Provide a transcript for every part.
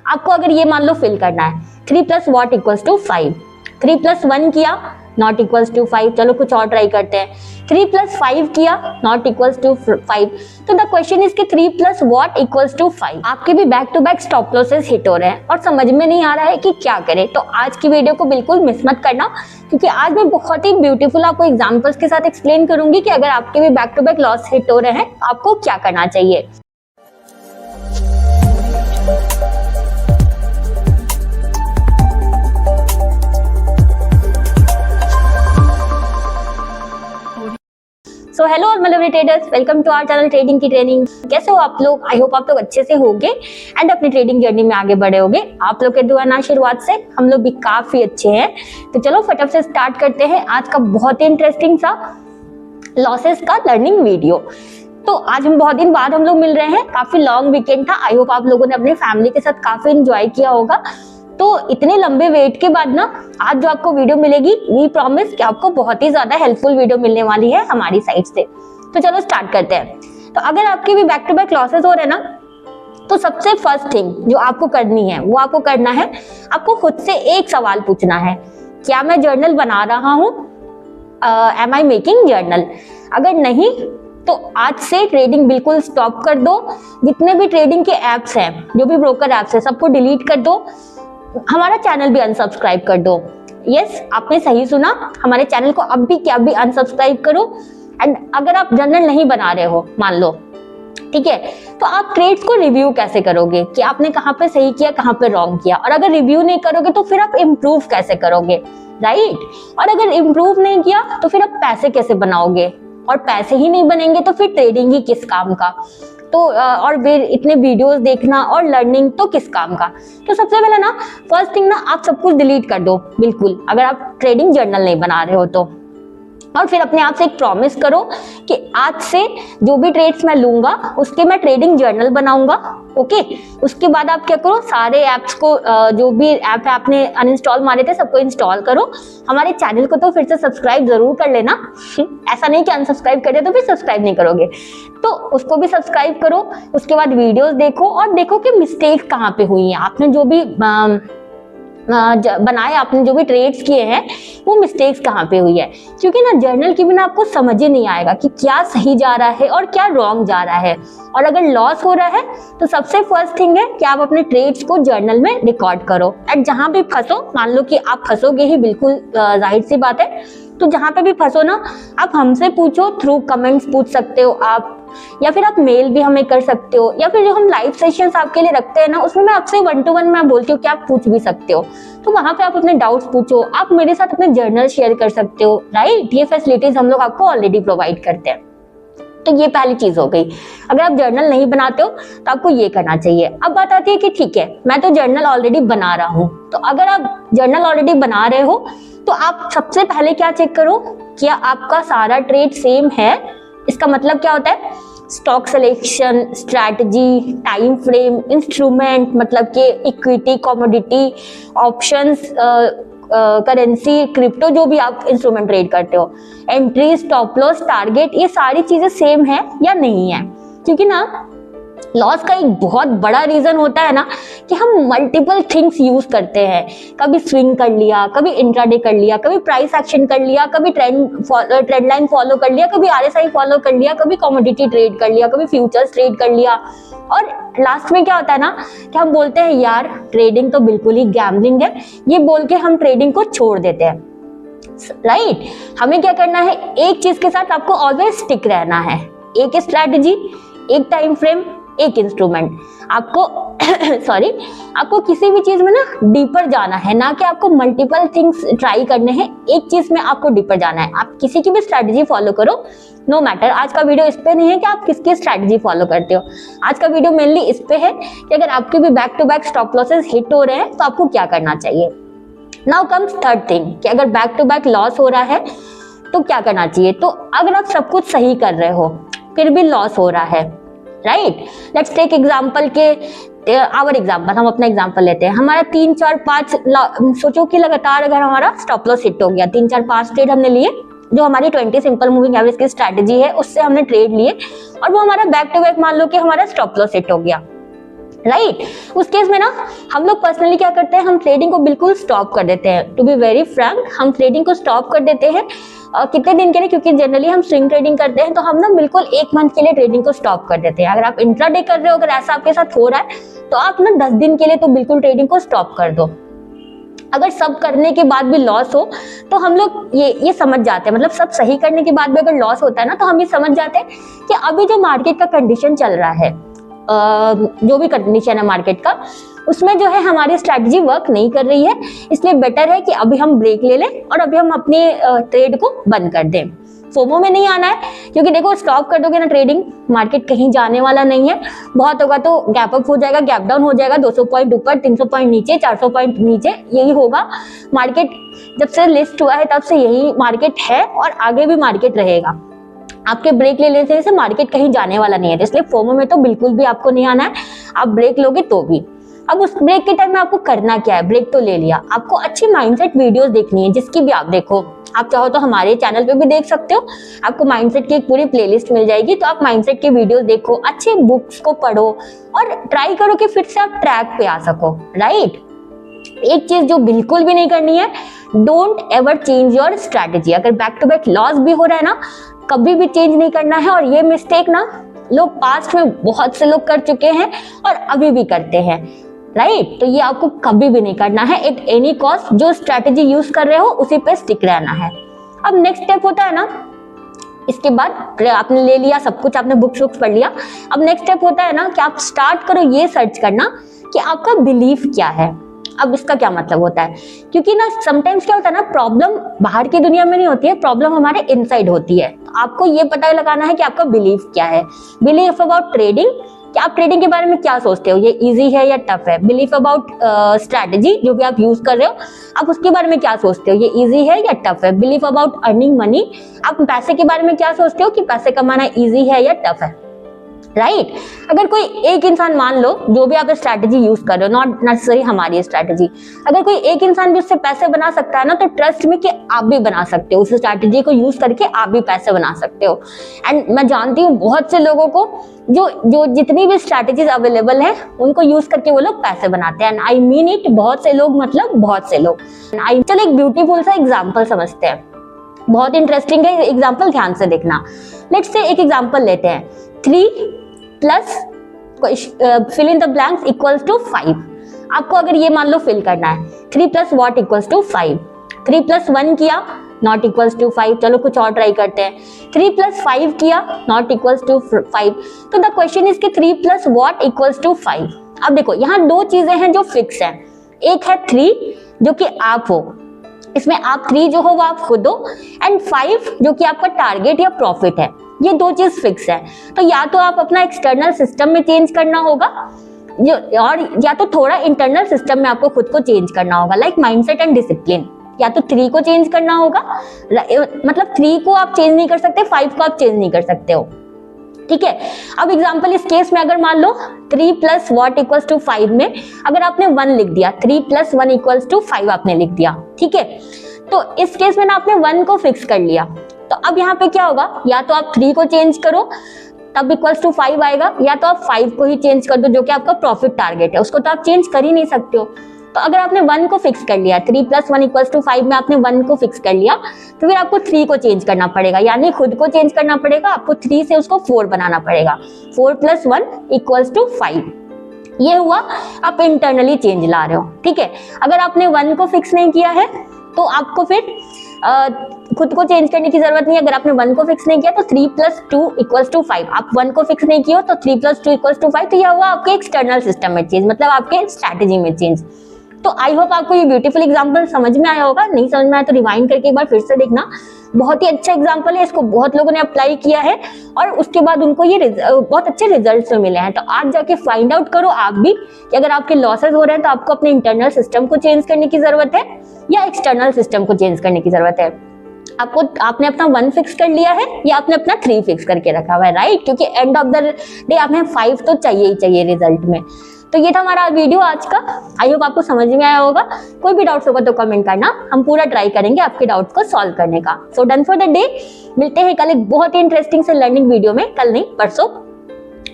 आपको अगर ये मान लो फिल करना है 3 plus what equals to 5, 3 plus 1 किया नॉट इक्वल्स टू 5, चलो कुछ और ट्राई करते हैं, 3 प्लस 5 किया नॉट इक्वल्स टू 5, तो द क्वेश्चन इज कि 3 प्लस वॉट इक्वल्स टू 5। आपके भी back to back stop losses hit हो रहे हैं और समझ में नहीं आ रहा है कि क्या करें, तो आज की वीडियो को बिल्कुल मिस मत करना, क्योंकि आज मैं बहुत ही ब्यूटीफुल आपको एग्जांपल्स के साथ एक्सप्लेन करूंगी कि अगर आपके भी back to back loss hit हो रहे हैं तो आपको क्या करना चाहिए। So hello all traders, welcome to our channel trading की ट्रेनिंग। कैसे हो आप लोग? आई होप आप लोग अच्छे से होंगे एंड अपनी ट्रेडिंग जर्नी में आगे बढ़े होंगे। आप लोग के दुआ आशीर्वाद से हम लोग भी काफी अच्छे हैं। तो चलो फटाफट से स्टार्ट करते हैं आज का बहुत ही इंटरेस्टिंग सा लॉसेस का लर्निंग वीडियो। तो आज हम बहुत दिन बाद हम लोग मिल रहे हैं, काफी लॉन्ग वीकेंड था। आई होप आप लोगों ने अपनी फैमिली के साथ काफी एंजॉय किया होगा। तो इतने लंबे वेट के बाद ना आज जो आपको वीडियो मिलेगी वी प्रॉमिस कि आपको बहुत ही ज्यादा हेल्पफुल वीडियो मिलने वाली है हमारी साइड से। तो चलो स्टार्ट करते हैं। तो अगर आपके भी बैक टू बैक लॉसेस हो रहे हैं ना, तो सबसे फर्स्ट थिंग जो आपको करनी है वो आपको करना है, आपको खुद से एक सवाल पूछना है, क्या मैं जर्नल बना रहा हूँ? Am I making journal? अगर नहीं तो आज से ट्रेडिंग बिल्कुल स्टॉप कर दो। जितने भी ट्रेडिंग के एप्स हैं, जो भी ब्रोकर एप्स है, सबको डिलीट कर दो। हमारा चैनल भी अनसब्सक्राइब कर दो। यस, आपने सही सुना, हमारे चैनल को अब भी क्या भी अनसब्सक्राइब करो। एंड अगर आप जर्नल नहीं बना रहे हो मान लो, ठीक है, तो आप ट्रेड्स को रिव्यू कैसे करोगे कि आपने कहाँ पे सही किया, कहाँ पे रॉन्ग किया? और अगर रिव्यू नहीं करोगे तो फिर आप इम्प्रूव कैसे करोगे, राइट? और अगर इम्प्रूव नहीं किया तो फिर आप पैसे कैसे बनाओगे? और पैसे ही नहीं बनेंगे तो फिर ट्रेडिंग ही किस काम का? तो और फिर इतने वीडियोस देखना और लर्निंग तो किस काम का? तो सबसे पहले ना फर्स्ट थिंग ना आप सब कुछ डिलीट कर दो बिल्कुल, अगर आप ट्रेडिंग जर्नल नहीं बना रहे हो तो। और फिर अपने आप से एक प्रॉमिस करो कि आज से जो भी ट्रेड्स मैं लूंगा उसके मैं ट्रेडिंग जर्नल बनाऊंगा। ओके, उसके बाद आप क्या करो, सारे ऐप्स को जो भी ऐप आपने अनइंस्टॉल मारे थे सबको इंस्टॉल करो। हमारे चैनल को तो फिर से सब्सक्राइब जरूर कर लेना। ऐसा नहीं कि अनसब्सक्राइब कर दिया तो फिर सब्सक्राइब नहीं करोगे, तो उसको भी सब्सक्राइब करो। उसके बाद वीडियोस देखो और देखो कि मिस्टेक्स कहाँ पे हुई है। आपने जो भी बनाए, आपने जो भी ट्रेड्स किए हैं वो मिस्टेक्स कहाँ पे हुई है, क्योंकि ना जर्नल के बिना आपको समझ ही नहीं आएगा कि क्या सही जा रहा है और क्या रॉन्ग जा रहा है। और अगर लॉस हो रहा है तो सबसे फर्स्ट थिंग है कि आप अपने ट्रेड्स को जर्नल में रिकॉर्ड करो। एंड जहां भी फंसो, मान लो कि आप फंसोगे ही, बिल्कुल जाहिर सी बात है, तो जहां पे भी फंसो ना आप हमसे पूछो, थ्रू कमेंट्स पूछ सकते हो आप, या फिर आप मेल भी हमें कर सकते हो, या फिर जो हम लाइव सेशंस आपके लिए रखते हैं ना उसमें मैं आपसे 1-to-1 मैं बोलती हूँ कि आप पूछ भी सकते हो। तो वहां पे आप अपने डाउट्स पूछो, आप मेरे साथ अपने जर्नल शेयर कर सकते हो, राइट? ये फैसिलिटीज हम लोग आपको ऑलरेडी प्रोवाइड करते हैं। तो ये पहली चीज हो गई। अगर आप जर्नल नहीं बनाते हो तो आपको ये करना चाहिए। अब बात आती है कि ठीक है मैं तो जर्नल ऑलरेडी बना रहा हूँ, तो अगर आप जर्नल ऑलरेडी बना रहे हो तो आप सबसे पहले क्या चेक करो, क्या आपका सारा ट्रेड सेम है? इसका मतलब क्या होता है? Stock selection, strategy, time frame, instrument मतलब कि equity, commodity, options, currency, crypto, जो भी आप इंस्ट्रूमेंट ट्रेड करते हो, एंट्री, स्टॉप लॉस, टारगेट, ये सारी चीजें सेम है या नहीं है? क्योंकि ना लॉस का एक बहुत बड़ा रीजन होता है ना कि हम मल्टीपल थिंग्स यूज करते हैं। कभी स्विंग कर लिया, कभी इंट्राडे कर लिया, कभी प्राइस एक्शन कर लिया, कभी ट्रेंड लाइन फॉलो कर लिया, कभी आरएसआई फॉलो कर लिया, कभी कमोडिटी ट्रेड कर लिया, कभी फ्यूचर्स ट्रेड कर लिया। और लास्ट में क्या होता है ना कि हम बोलते हैं यार ट्रेडिंग तो बिल्कुल ही गैम्बलिंग है, ये बोल के हम ट्रेडिंग को छोड़ देते हैं, राइट? हमें क्या करना है, एक चीज के साथ आपको ऑलवेज स्टिक रहना है। एक स्ट्रैटेजी, एक टाइम फ्रेम, एक इंस्ट्रूमेंट। आपको सॉरी, आपको किसी भी चीज में ना डीपर जाना है, ना कि आपको मल्टीपल थिंग्स ट्राई करने हैं। एक चीज में आपको डीपर जाना है। आप किसी की भी स्ट्रैटेजी फॉलो करो, नो मैटर। आज का वीडियो इस पे नहीं है कि आप किसकी स्ट्रैटेजी फॉलो करते हो, आज का वीडियो मेनली इस पे है कि अगर आपके भी back to back stop losses hit हो रहे हैं तो आपको क्या करना चाहिए। नाउ कम्स थर्ड थिंग कि अगर बैक टू बैक लॉस हो रहा है तो क्या करना चाहिए। तो अगर आप सब कुछ सही कर रहे हो फिर भी लॉस हो रहा है, राइट? लेट्स टेक एग्जांपल के आवर एग्जांपल, हम अपना एग्जांपल लेते हैं। हमारा 3, 4, 5, सोचो कि लगातार अगर हमारा स्टॉप लॉस हिट हो गया, 3, 4, 5 ट्रेड हमने लिए, जो हमारी 20 सिंपल मूविंग एवरेज की स्ट्रैटेजी है उससे हमने ट्रेड लिए, और वो हमारा बैक टू बैक मान लो कि हमारा स्टॉप लॉस हिट हो गया, राइट उस केस में ना हम लोग पर्सनली क्या करते हैं, हम ट्रेडिंग को बिल्कुल स्टॉप कर देते हैं। टू बी वेरी फ्रैंक, हम ट्रेडिंग को स्टॉप कर देते हैं। कितने दिन के लिए, क्योंकि जनरली हम स्विंग ट्रेडिंग करते हैं, तो हम ना बिल्कुल 1 मंथ के लिए ट्रेडिंग को स्टॉप कर देते हैं। अगर आप इंट्राडे कर रहे हो, अगर ऐसा आपके साथ हो रहा है, तो आप ना 10 दिन के लिए तो बिल्कुल ट्रेडिंग को स्टॉप कर दो। अगर सब करने के बाद भी लॉस हो तो हम लोग ये समझ जाते हैं, मतलब सब सही करने के बाद भी अगर लॉस होता है ना, तो हम ये समझ जाते हैं कि अभी जो मार्केट का कंडीशन चल रहा है, जो भी कंडीशन है मार्केट का, उसमें जो है हमारी स्ट्रैटेजी वर्क नहीं कर रही है। इसलिए बेटर है कि अभी हम ब्रेक ले लें और अभी हम अपने ट्रेड को बंद कर दें। फोमो में नहीं आना है, क्योंकि देखो स्टॉप कर दोगे ना ट्रेडिंग, मार्केट कहीं जाने वाला नहीं है। बहुत होगा तो गैप अप हो जाएगा, गैप डाउन हो जाएगा, 200 पॉइंट ऊपर, 300 पॉइंट नीचे, 400 पॉइंट नीचे, यही होगा। मार्केट जब से लिस्ट हुआ है तब से यही मार्केट है और आगे भी मार्केट रहेगा। आपके ब्रेक ले लेने से मार्केट कहीं जाने वाला नहीं है, इसलिए फोमो में तो बिल्कुल भी आपको नहीं आना है। आप ब्रेक लोगे तो भी। अब उस ब्रेक के टाइम में आपको करना क्या है, ब्रेक तो ले लिया, आपको अच्छी माइंडसेट वीडियोस देखनी है, जिसकी भी आप देखो। आप चाहो तो हमारे चैनल पे भी देख सकते हो, आपको माइंडसेट की एक पूरी प्लेलिस्ट मिल जाएगी, तो आप माइंडसेट के वीडियोस देखो, अच्छे बुक्स को पढ़ो और ट्राई करो कि फिर से आप ट्रैक पे आ सको। राइट एक चीज जो बिल्कुल भी नहीं करनी है, don't ever change your strategy. अगर बैक टू बैक लॉस भी हो रहा है ना, कभी भी चेंज नहीं करना है। और ये मिस्टेक ना लोग पास्ट में बहुत से लोग कर चुके हैं और अभी भी करते हैं। राइट तो ये आपको कभी भी नहीं करना है एट एनी कॉस्ट। जो स्ट्रैटेजी यूज कर रहे हो उसी पे स्टिक रहना है। अब नेक्स्ट स्टेप होता है ना, इसके बाद आपने ले लिया सब कुछ, आपने बुक्स पढ़ लिया, अब नेक्स्ट स्टेप होता है ना कि आप स्टार्ट करो ये सर्च करना कि आपका बिलीफ क्या है। अब इसका क्या मतलब होता है, क्योंकि ना समटाइम्स क्या होता है ना, प्रॉब्लम बाहर की दुनिया में नहीं होती है, प्रॉब्लम हमारे इनसाइड होती है। तो आपको ये पता लगाना है कि आपका बिलीफ क्या है। बिलीफ अबाउट ट्रेडिंग, कि आप ट्रेडिंग के बारे में क्या सोचते हो, ये इजी है या टफ है। बिलीफ अबाउट स्ट्रैटेजी, जो भी आप यूज कर रहे हो, आप उसके बारे में क्या सोचते हो, ये इजी है या टफ है। बिलीफ अबाउट अर्निंग मनी, आप पैसे के बारे में क्या सोचते हो कि पैसे कमाना इजी है या टफ है। राइट अगर कोई एक इंसान, मान लो जो भी आप स्ट्रैटेजी यूज कर रहे हो, नॉट नेसेसरी हमारी स्ट्रैटेजी, अगर कोई एक इंसान भी उससे पैसे बना सकता है ना, तो ट्रस्ट में कि आप भी बना सकते हो, उस स्ट्रैटेजी को यूज करके आप भी पैसे बना सकते हो। एंड मैं जानती हूँ बहुत से लोगों को जो जितनी भी स्ट्रैटेजीज अवेलेबल है उनको यूज करके वो लोग पैसे बनाते हैं। एंड आई मीन इट, बहुत से लोग, मतलब बहुत से लोग। चलो एक ब्यूटीफुल सा एग्जाम्पल समझते हैं, बहुत इंटरेस्टिंग है एग्जाम्पल, ध्यान से देखना। लेट्स से एक एग्जाम्पल लेते हैं, 3 plus fill in the blanks equals to 5। आपको अगर ये मान लो फिल करना है, 3 plus what equals to 5। 3 plus 1 किया, नॉट इक्वल्स टू 5। चलो कुछ और ट्राई करते हैं, 3 प्लस 5 किया, नॉट इक्वल्स टू 5। तो द क्वेश्चन इज कि 3 प्लस व्हाट इक्वल्स टू 5। अब देखो यहाँ दो चीजें हैं जो फिक्स हैं, एक है 3 जो कि आप हो, इसमें आप 3 जो हो वो आप खुद हो, एंड 5 जो कि आपका टारगेट या प्रॉफिट है। ये दो चीज फिक्स है। तो या तो आप अपना एक्सटर्नल सिस्टम में चेंज करना होगा, और या तो थोड़ा इंटरनल सिस्टम में आपको खुद को चेंज करना होगा, लाइक माइंडसेट एंड डिसिप्लिन। या तो 3 को चेंज करना होगा, मतलब 3 को आप चेंज नहीं कर सकते, 5 को आप चेंज नहीं कर सकते हो। ठीक है, अब एग्जांपल इस केस में अगर मान लो 3 प्लस व्हाट इक्वल्स टू 5 में अगर आपने 1 लिख दिया, 3 प्लस 1 इक्वल्स टू 5 आपने लिख दिया, ठीक है, तो इस केस में ना आपने 1 को फिक्स कर लिया। तो अब यहाँ पे क्या होगा, या तो आप 3 को चेंज करो तब इक्वल्स टू 5 आएगा, या तो आप 5 को ही चेंज कर दो जो कि आपका प्रॉफिट टारगेट है, उसको तो आप चेंज कर ही नहीं सकते हो। तो अगर आपने 1 को फिक्स कर लिया, 3 प्लस 1 इक्वल्स टू 5 में आपने 1 को फिक्स कर लिया, तो फिर आपको 3 को चेंज करना पड़ेगा, यानी खुद को चेंज करना पड़ेगा, आपको 3 से उसको 4 बनाना पड़ेगा। 4 प्लस 1 इक्वल्स टू 5, ये हुआ आप इंटरनली चेंज ला रहे हो। ठीक है, अगर आपने 1 को फिक्स नहीं किया है तो आपको फिर खुद को चेंज करने की जरूरत नहीं है। अगर आपने 1 को फिक्स नहीं किया तो 3 प्लस 2 इक्वल्स टू 5, आप 1 को फिक्स नहीं किया तो 3 प्लस 2 इक्वल्स टू 5, तो यह हुआ आपके एक्सटर्नल सिस्टम में चेंज, मतलब आपके स्ट्रैटेजी में चेंज। तो आई होप आपको ये ब्यूटीफुल एग्जांपल समझ में आया होगा। नहीं समझ में आया तो रिवाइंड करके एक बार फिर से देखना, बहुत ही अच्छा एग्जांपल है, इसको बहुत लोगों ने अप्लाई किया है और उसके बाद उनको ये बहुत अच्छे रिजल्ट्स मिले हैं। तो आज जाके फाइंड आउट करो आप भी कि अगर आपके लॉसेस हो रहे हैं तो आपको अपने इंटरनल सिस्टम को चेंज करने की जरूरत है या एक्सटर्नल सिस्टम को चेंज करने की जरूरत है। आपने अपना 1 फिक्स कर लिया है या आपने अपना 3 फिक्स करके रखा हुआ है, राइट, क्योंकि एंड ऑफ द डे आपने 5 तो चाहिए ही चाहिए रिजल्ट में। तो ये था हमारा वीडियो आज का, आई होप आपको समझ में आया होगा। कोई भी डाउट्स होगा तो कमेंट करना, हम पूरा ट्राई करेंगे आपके डाउट्स को सॉल्व करने का। So done for the day, मिलते हैं कल एक बहुत ही इंटरेस्टिंग से लर्निंग वीडियो में, कल नहीं परसों।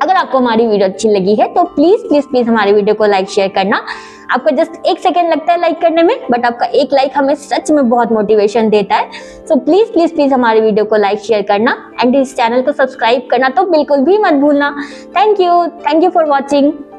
अगर आपको हमारी वीडियो अच्छी लगी है तो प्लीज प्लीज प्लीज हमारी वीडियो को लाइक शेयर करना। आपको जस्ट 1 सेकेंड लगता है लाइक करने में, बट आपका एक लाइक हमें सच में बहुत मोटिवेशन देता है। सो प्लीज प्लीज प्लीज हमारी वीडियो को लाइक शेयर करना एंड इस चैनल को सब्सक्राइब करना तो बिल्कुल भी मत भूलना। Thank you for watching.